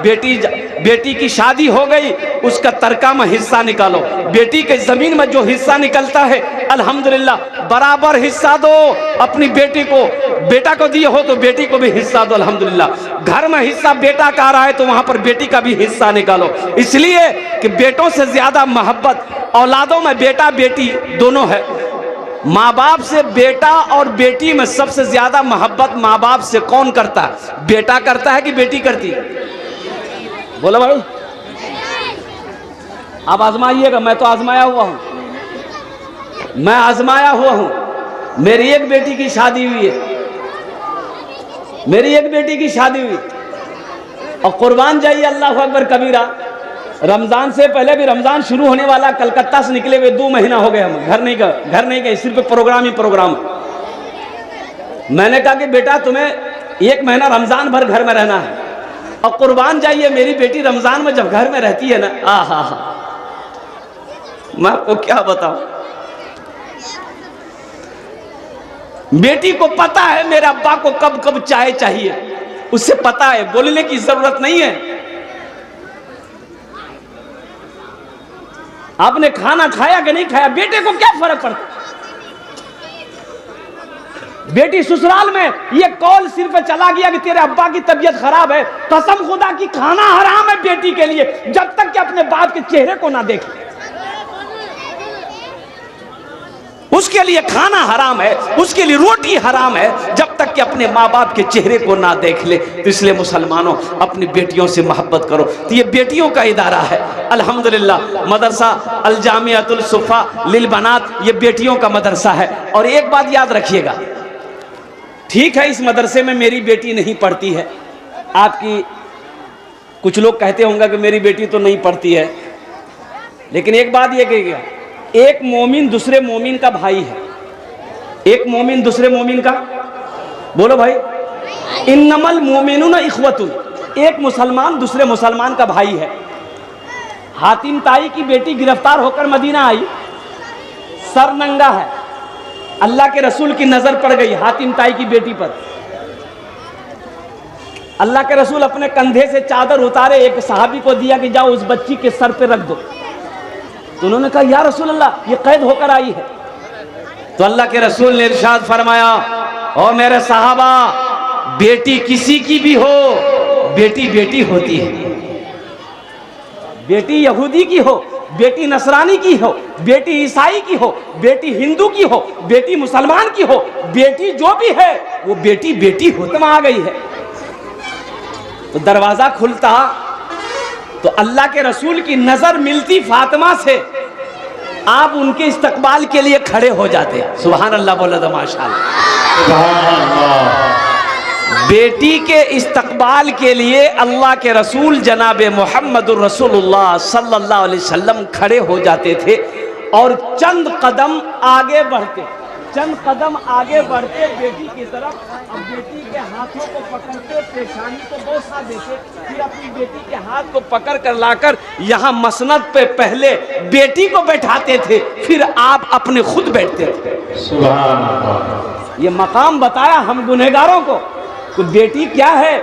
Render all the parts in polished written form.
बेटी की शादी हो गई, उसका तरका में हिस्सा निकालो। बेटी के ज़मीन में जो हिस्सा निकलता है अल्हम्दुलिल्लाह बराबर हिस्सा दो। अपनी बेटी को, बेटा को दिए हो तो बेटी को भी हिस्सा दो अल्हम्दुलिल्लाह। घर में हिस्सा बेटा का आ रहा है तो वहाँ पर बेटी का भी हिस्सा निकालो, इसलिए कि बेटों से ज़्यादा मोहब्बत औलादों में बेटा बेटी दोनों है। माँ बाप से बेटा और बेटी में सबसे ज्यादा मोहब्बत माँ बाप से कौन करता है? बेटा करता है कि बेटी करती है? बोलो भाई, आप आजमाइएगा। मैं तो आजमाया हुआ हूं, मैं आजमाया हुआ हूं। मेरी एक बेटी की शादी हुई है, मेरी एक बेटी की शादी हुई। और कुर्बान जाइए अल्लाह अकबर कबीरा, रमज़ान से पहले भी, रमज़ान शुरू होने वाला, कलकत्ता से निकले हुए 2 महीना हो गए, हम घर नहीं गए, सिर्फ प्रोग्राम ही प्रोग्राम। मैंने कहा कि बेटा तुम्हें 1 महीना रमज़ान भर घर में रहना है। और कुर्बान जाइए मेरी बेटी रमज़ान में जब घर में रहती है ना, हा, मैं आपको क्या बताऊं। बेटी को पता है मेरे अब्बा को कब कब चाय चाहिए, उससे पता है, बोलने की जरूरत नहीं है। आपने खाना खाया कि नहीं खाया, बेटे को क्या फर्क पड़ता। बेटी ससुराल में ये कॉल सिर्फ चला गया कि तेरे अब्बा की तबीयत खराब है, कसम खुदा की खाना हराम है बेटी के लिए जब तक कि अपने बाप के चेहरे को ना देखे। उसके लिए खाना हराम है, उसके लिए रोटी हराम है जब तक कि अपने माँ बाप के चेहरे को ना देख ले। तो इसलिए मुसलमानों अपनी बेटियों से मोहब्बत करो। तो ये बेटियों का इदारा है अल्हम्दुलिल्लाह। मदरसा अल जामिअतुल सुफ़ा लिल बनात, ये बेटियों का मदरसा है। और एक बात याद रखिएगा, ठीक है इस मदरसे में मेरी बेटी नहीं पढ़ती है, आपकी कुछ लोग कहते होंगे कि मेरी बेटी तो नहीं पढ़ती है, लेकिन एक बात ये कहिएगा, एक मोमिन दूसरे मोमिन का भाई है। एक मोमिन दूसरे मोमिन का, बोलो भाई, इन्नमल मोमिनुन इख्वतुन, एक मुसलमान दूसरे मुसलमान का भाई है। हातिम ताई की बेटी गिरफ्तार होकर मदीना आई, सर नंगा है, अल्लाह के रसूल की नजर पड़ गई हातिम ताई की बेटी पर। अल्लाह के रसूल अपने कंधे से चादर उतारे, एक सहाबी को दिया कि जाओ उस बच्ची के सर पे रख दो। तो उन्होंने कहा या रसूल अल्लाह, ये कैद होकर आई है। तो अल्लाह के रसूल ने इरशाद फरमाया, ओ मेरे सहाबा, बेटी किसी की भी हो, बेटी बेटी होती है। बेटी यहूदी की हो, बेटी नसरानी की हो, बेटी ईसाई की हो, बेटी हिंदू की हो, बेटी मुसलमान की हो, बेटी जो भी है वो बेटी बेटी होते आ गई है। तो दरवाजा खुलता तो अल्लाह के रसूल की नजर मिलती फातिमा से, आप उनके इस्तकबाल के लिए खड़े हो जाते। सुभान अल्लाह, बोला तो माशाअल्लाह। सुभान अल्लाह। बेटी के इस्तकबाल के लिए अल्लाह के रसूल जनाब मोहम्मदुर रसूलुल्लाह सल्लल्लाहु अलैहि वसल्लम खड़े हो जाते थे और चंद कदम आगे बढ़ते, चंद कदम आगे बढ़ते बेटी की तरफ। अब बेटी के हाथों को पकड़ते, पेशानी को बोसा देते, फिर अपनी बेटी के हाथ को पकड़ कर लाकर यहाँ मसनद पे पहले बेटी को बैठाते थे, फिर आप अपने खुद बैठते थे। सुभान अल्लाह। ये मकाम बताया हम गुनहगारों को कि बेटी क्या है,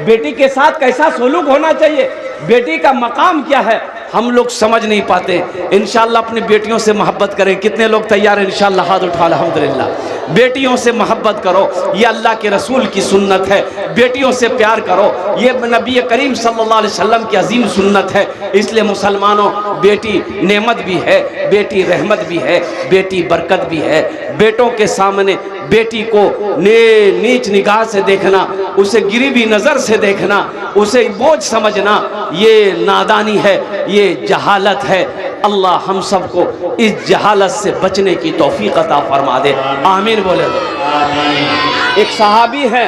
बेटी के साथ कैसा सलूक होना चाहिए, बेटी का मकाम क्या है, हम लोग समझ नहीं पाते। इंशाअल्लाह अपनी बेटियों से मोहब्बत करें। कितने लोग तैयार हैं? इंशाअल्लाह हाथ उठा, अल्हम्दुलिल्लाह। बेटियों से मोहब्बत करो, ये अल्लाह के रसूल की सुन्नत है। बेटियों से प्यार करो, ये नबी करीम सल्लल्लाहु अलैहि वसल्लम की अजीम सुन्नत है। इसलिए मुसलमानों, बेटी नेमत भी है, बेटी रहमत भी है, बेटी बरकत भी है। बेटों के सामने बेटी को नीच निगाह से देखना, उसे गिरी हुई नज़र से देखना, उसे बोझ समझना, ये नादानी है, ये जहालत है। अल्लाह हम सबको इस जहालत से बचने की तौफीक अता फरमा दे, आमीन बोले दो। एक सहाबी है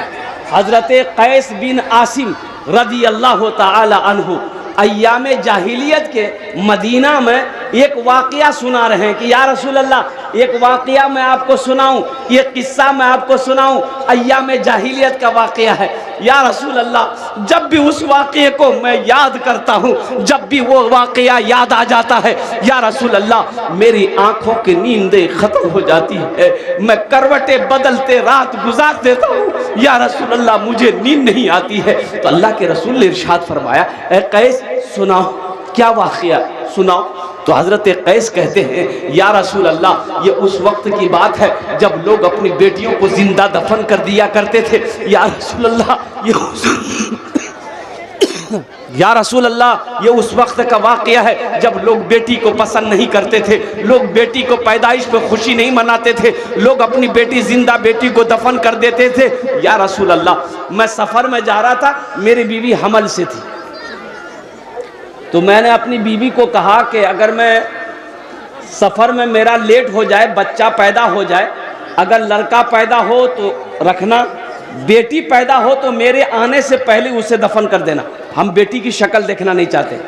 हजरत कैस बिन आसिम रदी अल्लाह ताला अन्हु, अय्याम जाहिलियत के मदीना में एक वाक़या सुना रहे हैं कि या रसूल अल्लाह, एक वाक़या मैं आपको सुनाऊं, ये किस्सा मैं आपको सुनाऊं, अय्याम जाहिलियत का वाक़या है। या रसूल अल्लाह, जब भी उस वाक़े को मैं याद करता हूँ, जब भी वो वाक़या याद आ जाता है, या रसूल अल्लाह, मेरी आँखों की नींदें ख़त्म हो जाती है, मैं करवटें बदलते रात गुजार देता हूँ, या रसूल अल्लाह, मुझे नींद नहीं आती है। तो अल्लाह के रसूल ने इरशाद फरमाया, ए कैस सुनाओ, क्या वाक़या सुनाओ। तो हज़रत कैस कहते हैं, या रसूल अल्लाह, ये उस वक्त की बात है जब लोग अपनी बेटियों को जिंदा दफन कर दिया करते थे। या रसूल अल्लाह, या रसूल अल्लाह, ये उस वक्त का वाक़या है जब लोग बेटी को पसंद नहीं करते थे, लोग बेटी को पैदाइश पे खुशी नहीं मनाते थे, लोग अपनी बेटी जिंदा बेटी को दफन कर देते थे। या रसूल अल्लाह, मैं सफ़र में जा रहा था, मेरी बीवी हमल से थी, तो मैंने अपनी बीवी को कहा कि अगर मैं सफ़र में मेरा लेट हो जाए, बच्चा पैदा हो जाए, अगर लड़का पैदा हो तो रखना, बेटी पैदा हो तो मेरे आने से पहले उसे दफन कर देना, हम बेटी की शक्ल देखना नहीं चाहते।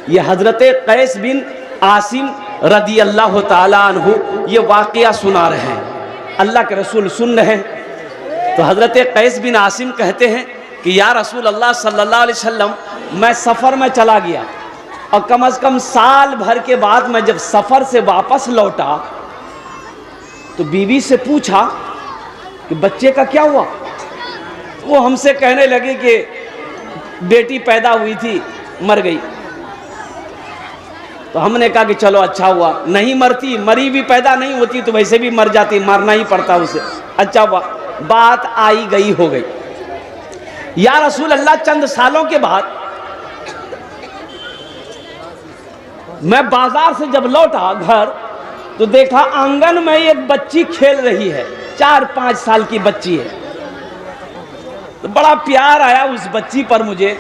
ये हज़रत कैस बिन आसिम रदी अल्लाह ताला अन्हु ये वाक़या सुना रहे हैं, अल्लाह के रसूल सुन रहे हैं। तो हज़रत कैस बिन आसिम कहते हैं कि या रसूल अल्लाह सल्लल्लाहु अलैहि वसल्लम, मैं सफ़र में चला गया और कम से कम साल भर के बाद मैं जब सफ़र से वापस लौटा तो बीवी से पूछा कि बच्चे का क्या हुआ। वो हमसे कहने लगी कि बेटी पैदा हुई थी, मर गई। तो हमने कहा कि चलो अच्छा हुआ, नहीं मरती, मरी भी पैदा नहीं होती तो वैसे भी मर जाती, मरना ही पड़ता उसे, अच्छा हुआ, बात आई गई हो गई। या रसूल अल्लाह, चंद सालों के बाद मैं बाजार से जब लौटा घर तो देखा आंगन में एक बच्ची खेल रही है, 4-5 साल की बच्ची है। तो बड़ा प्यार आया उस बच्ची पर मुझे।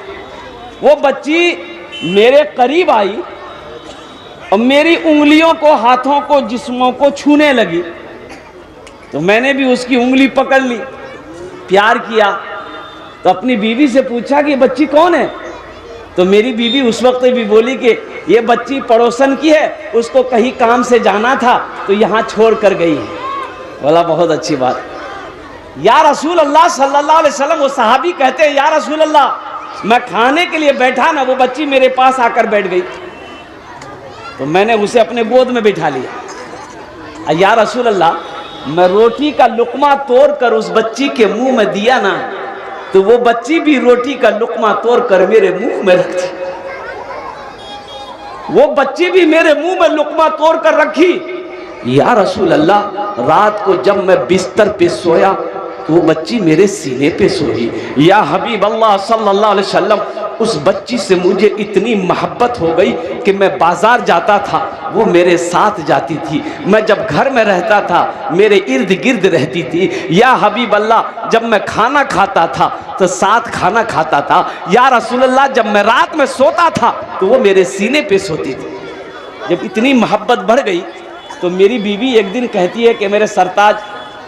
वो बच्ची मेरे करीब आई और मेरी उंगलियों को, हाथों को, जिस्मों को छूने लगी। तो मैंने भी उसकी उंगली पकड़ ली, प्यार किया। तो अपनी बीवी से पूछा कि बच्ची कौन है। तो मेरी बीवी उस वक्त भी बोली कि ये बच्ची पड़ोसन की है, उसको कहीं काम से जाना था तो यहाँ छोड़ कर गई है। बोला बहुत अच्छी बात। या रसूल अल्लाह सल्लल्लाहु अलैहि वसल्लम, वो सहाबी कहते हैं, या रसूल अल्लाह, मैं खाने के लिए बैठा ना, वो बच्ची मेरे पास आकर बैठ गई। तो मैंने उसे अपने गोद में बिठा लिया। या रसूल अल्लाह, मैं रोटी का लुकमा तोड़ कर उस बच्ची के मुंह में दिया ना, तो वो बच्ची भी रोटी का लुकमा तोड़ कर मेरे मुंह में रखती। वो बच्ची भी मेरे मुंह में लुकमा तोड़ कर रखी। या रसूल अल्लाह, रात को जब मैं बिस्तर पे सोया तो वो बच्ची मेरे सीने पे सोई। या हबीब अल्लाह सल्लल्लाहु अलैहि वसल्लम, उस बच्ची से मुझे इतनी मोहब्बत हो गई कि मैं बाजार जाता था, वो मेरे साथ जाती थी। मैं जब घर में रहता था, मेरे इर्द गिर्द रहती थी। या हबीब अल्लाह, जब मैं खाना खाता था तो साथ खाना खाता था। या रसूल अल्लाह, जब मैं रात में सोता था तो वो मेरे सीने पे सोती थी। जब इतनी मोहब्बत बढ़ गई तो मेरी बीवी एक दिन कहती है कि मेरे सरताज,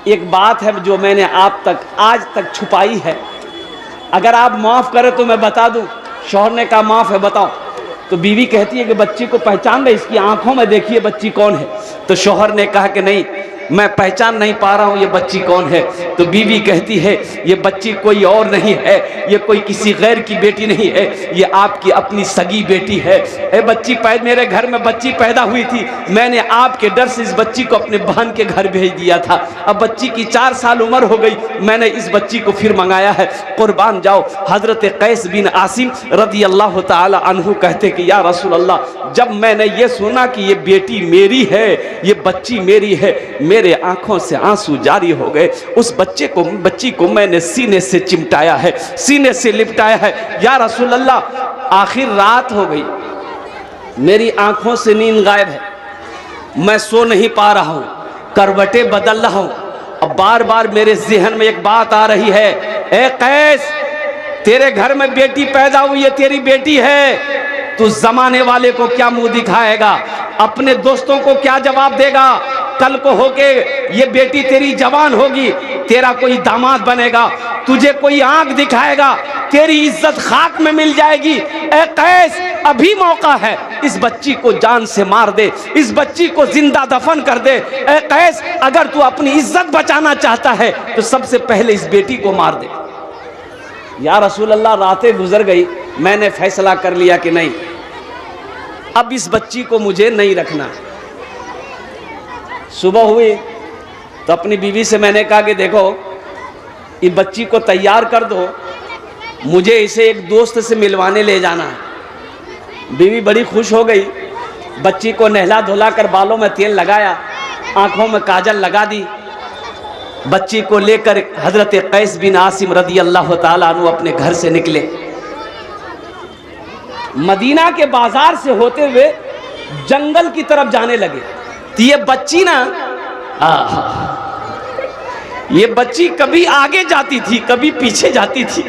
एक बात है जो मैंने आप तक आज तक छुपाई है, अगर आप माफ़ करें तो मैं बता दूं। शौहर ने कहा माफ़ है, बताओ। तो बीवी कहती है कि बच्ची को पहचान रहे, इसकी आंखों में देखिए बच्ची कौन है। तो शौहर ने कहा कि नहीं, मैं पहचान नहीं पा रहा हूँ ये बच्ची कौन है। तो बीवी कहती है ये बच्ची कोई और नहीं है, ये कोई किसी गैर की बेटी नहीं है, ये आपकी अपनी सगी बेटी है। ए बच्ची मेरे घर में बच्ची पैदा हुई थी, मैंने आपके डर से इस बच्ची को अपने बहन के घर भेज दिया था। अब बच्ची की 4 साल उम्र हो गई, मैंने इस बच्ची को फिर मंगाया है, कुर्बान जाओ। हज़रत कैस बिन आसिम रदी अल्लाह ताला अन्हु कहते कि या रसूल अल्लाह, जब मैंने ये सुना कि ये बेटी मेरी है, ये बच्ची मेरी है, मेरे आंखों से आंसू जारी हो गए। उस बच्ची को मैंने सीने से चिमटाया है, सीने से लिपटाया है। या रसूल अल्लाह, आखिर रात हो गई, मेरी आंखों से नींद गायब है, मैं सो नहीं पा रहा हूं, करवटें बदल रहा हूं। अब बार बार मेरे ज़हन में एक बात आ रही है, ए कैस, तेरे घर में बेटी पैदा हुई है, तेरी बेटी है, तू जमाने वाले को क्या मुंह दिखाएगा, अपने दोस्तों को क्या जवाब देगा। कल को होके ये बेटी तेरी जवान होगी, तेरा कोई दामाद बनेगा, तुझे कोई आंख दिखाएगा, तेरी इज्जत खाक में मिल जाएगी। ए कैस, अभी मौका है, इस बच्ची को जान से मार दे, इस बच्ची को जिंदा दफन कर दे। ए कैस, अगर तू अपनी इज्जत बचाना चाहता है तो सबसे पहले इस बेटी को मार दे। या रसूल अल्लाह, रातें गुजर गई, मैंने फैसला कर लिया कि नहीं, अब इस बच्ची को मुझे नहीं रखना। सुबह हुई तो अपनी बीवी से मैंने कहा कि देखो, इस बच्ची को तैयार कर दो, मुझे इसे एक दोस्त से मिलवाने ले जाना है। बीवी बड़ी खुश हो गई, बच्ची को नहला धुला कर बालों में तेल लगाया, आंखों में काजल लगा दी, बच्ची को लेकर हजरत कैस बिन आसिम रदी अल्लाह ताला अन्हु अपने घर से निकले। मदीना के बाजार से होते हुए जंगल की तरफ जाने लगे। तो ये बच्ची ना, ये बच्ची कभी आगे जाती थी, कभी पीछे जाती थी,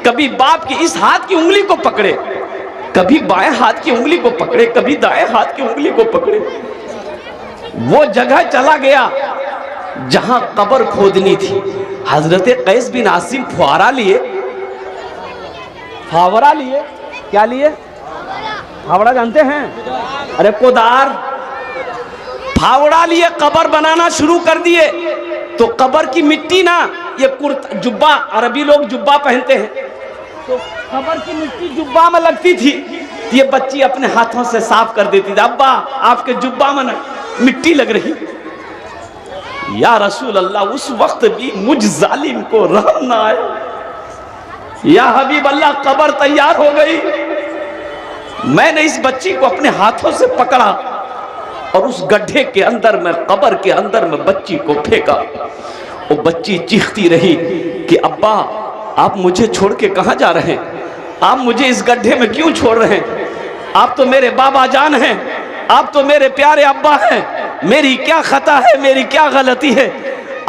कभी बाप की इस हाथ की उंगली को पकड़े, कभी बाएं हाथ की उंगली को पकड़े, कभी दाएं हाथ की उंगली को पकड़े। वो जगह चला गया जहां कब्र खोदनी थी। हजरत कैस बिन आसिम फावरा लिए, क्या लिए? फावड़ा जानते हैं? अरे कोदार, फावड़ा लिए कब्र बनाना शुरू कर दिए। तो कब्र की मिट्टी ना, ये कुर्ता जुब्बा, अरबी लोग जुब्बा पहनते हैं, तो कब्र की मिट्टी जुब्बा में लगती थी। ये बच्ची अपने हाथों से साफ कर देती थी। अब्बा, आपके जुब्बा में मिट्टी लग रही। या रसूल अल्लाह, उस वक्त भी मुझ जालिम को रहम ना आया। या हबीब अल्लाह, कब्र तैयार हो गई। मैंने इस बच्ची को अपने हाथों से पकड़ा और उस गड्ढे के अंदर में, कब्र के अंदर में बच्ची को फेंका। वो बच्ची चीखती रही कि अब्बा, आप मुझे छोड़ के कहां जा रहे हैं? आप मुझे इस गड्ढे में क्यों छोड़ रहे हैं? आप तो मेरे बाबा जान हैं, आप तो मेरे प्यारे अब्बा हैं। मेरी क्या खता है, मेरी क्या गलती है?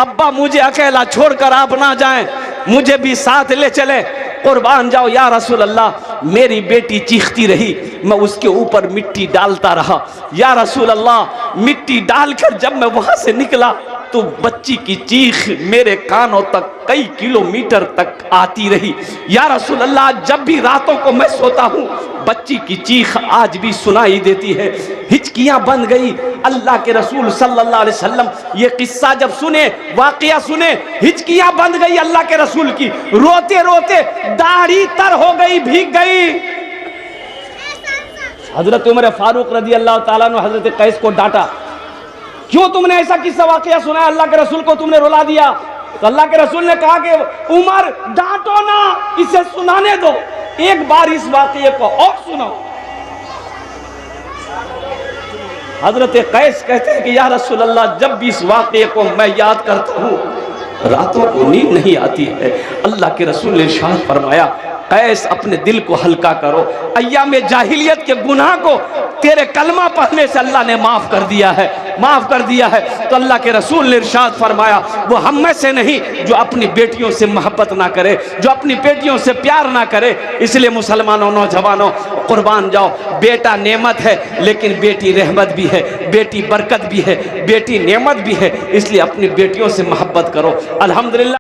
अब्बा, मुझे अकेला छोड़कर आप ना जाएं, मुझे भी साथ ले चले, कुर्बान जाओ। या रसूल अल्लाह, मेरी बेटी चीखती रही, मैं उसके ऊपर मिट्टी डालता रहा। या रसूल अल्लाह, मिट्टी डालकर जब मैं वहां से निकला तो बच्ची की चीख मेरे कानों तक कई किलोमीटर तक आती रही। या रसूल अल्लाह, जब भी रातों को मैं सोता हूँ, बच्ची की चीख आज भी सुनाई देती है। हिचकियां बन गई। अल्लाह के रसूल सल्लल्लाहु अलैहि वसल्लम ये किस्सा जब सुने, वाकया सुने, हिचकियां बन गई अल्लाह के रसूल की। रोते रोते दाढ़ी तर हो गई, भीग गई। हजरत उमर फारूक रजी अल्लाह ताला अन्हु हजरत कैस को डांटा, क्यों तुमने ऐसा किस्सा वाकया सुनाया, अल्लाह के रसूल को तुमने रुला दिया? तो अल्लाह के रसूल ने कहा कि उमर, डांटो ना, इसे सुनाने दो, एक बार इस वाकये को और सुनो। हजरत कैस कहते हैं कि या रसूल अल्लाह, जब भी इस वाकये को मैं याद करता हूँ, रातों को नींद नहीं आती है। अल्लाह के रसूल ने इरशाद फरमाया, कैस, अपने दिल को हल्का करो, अय्याम जाहिलियत के गुनाह को तेरे कलमा पढ़ने से अल्लाह ने माफ कर दिया है, माफ कर दिया है। तो अल्लाह के रसूल ने इरशाद फरमाया, वो हम में से नहीं जो अपनी बेटियों से मोहब्बत ना करे, जो अपनी बेटियों से प्यार ना करे। इसलिए मुसलमानों, नौजवानों, कुर्बान जाओ। बेटा नेमत है, लेकिन बेटी रहमत भी है, बेटी बरकत भी है, बेटी नेमत भी है। इसलिए अपनी बेटियों से मोहब्बत करो। अल्हम्दुलिल्लाह।